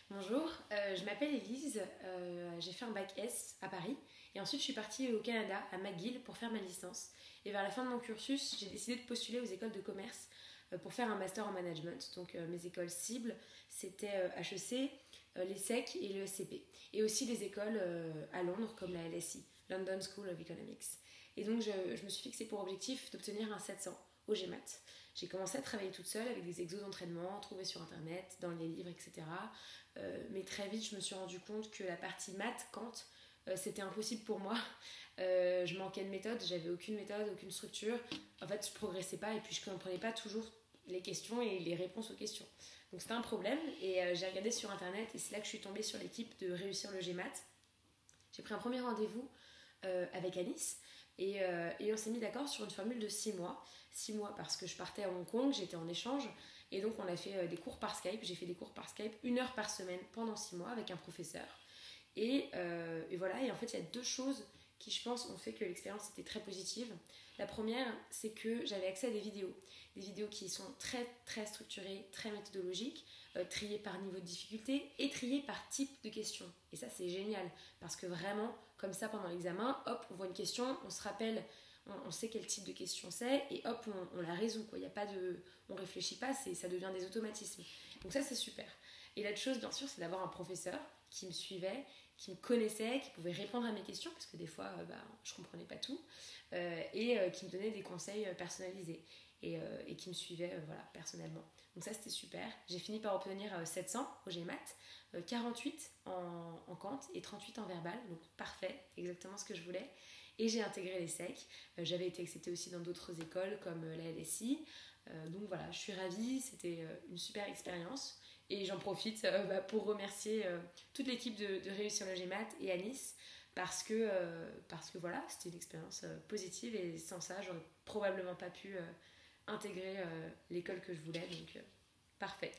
Bonjour, je m'appelle Élise, j'ai fait un bac S à Paris et ensuite je suis partie au Canada, à McGill, pour faire ma licence. Et vers la fin de mon cursus, j'ai décidé de postuler aux écoles de commerce pour faire un master en management. Donc mes écoles cibles, c'était HEC, l'ESSEC et le SCP. Et aussi des écoles à Londres comme la LSE, London School of Economics. Et donc je me suis fixé pour objectif d'obtenir un 700 au GMAT. J'ai commencé à travailler toute seule avec des exos d'entraînement trouvés sur internet, dans les livres, etc. Mais très vite, je me suis rendu compte que la partie maths, Kant, c'était impossible pour moi. Je manquais de méthode, j'avais aucune méthode, aucune structure. En fait, je progressais pas et puis je ne comprenais pas toujours les questions et les réponses aux questions. Donc c'était un problème et j'ai regardé sur internet et c'est là que je suis tombée sur l'équipe de Réussir le GMAT. J'ai pris un premier rendez-vous avec Alice et on s'est mis d'accord sur une formule de 6 mois. 6 mois parce que je partais à Hong Kong, j'étais en échange et donc on a fait des cours par Skype. J'ai fait des cours par Skype 1 heure par semaine pendant 6 mois avec un professeur. Et voilà, et en fait il y a deux choses qui je pense ont fait que l'expérience était très positive. La première, c'est que j'avais accès à des vidéos qui sont très très structurées, très méthodologiques, triées par niveau de difficulté et triées par type de question. Et ça c'est génial parce que vraiment, comme ça pendant l'examen, hop, on voit une question, on se rappelle, on sait quel type de question c'est et hop, on la résout, quoi. Il y a pas de, on réfléchit pas, ça devient des automatismes. Donc ça c'est super. Et l'autre chose, bien sûr, c'est d'avoir un professeur qui me suivait, qui me connaissait, qui pouvait répondre à mes questions, parce que des fois, je comprenais pas tout, et qui me donnait des conseils personnalisés, et qui me suivait voilà, personnellement. Donc ça, c'était super. J'ai fini par obtenir 700 au GMAT, 48 en Kant et 38 en verbal, donc parfait, exactement ce que je voulais. Et j'ai intégré les SEC. J'avais été acceptée aussi dans d'autres écoles comme la LSI. Donc voilà, je suis ravie, c'était une super expérience. Et j'en profite pour remercier toute l'équipe de Réussir le GMAT et à Nice parce que voilà, c'était une expérience positive et sans ça, j'aurais probablement pas pu intégrer l'école que je voulais. Donc parfait.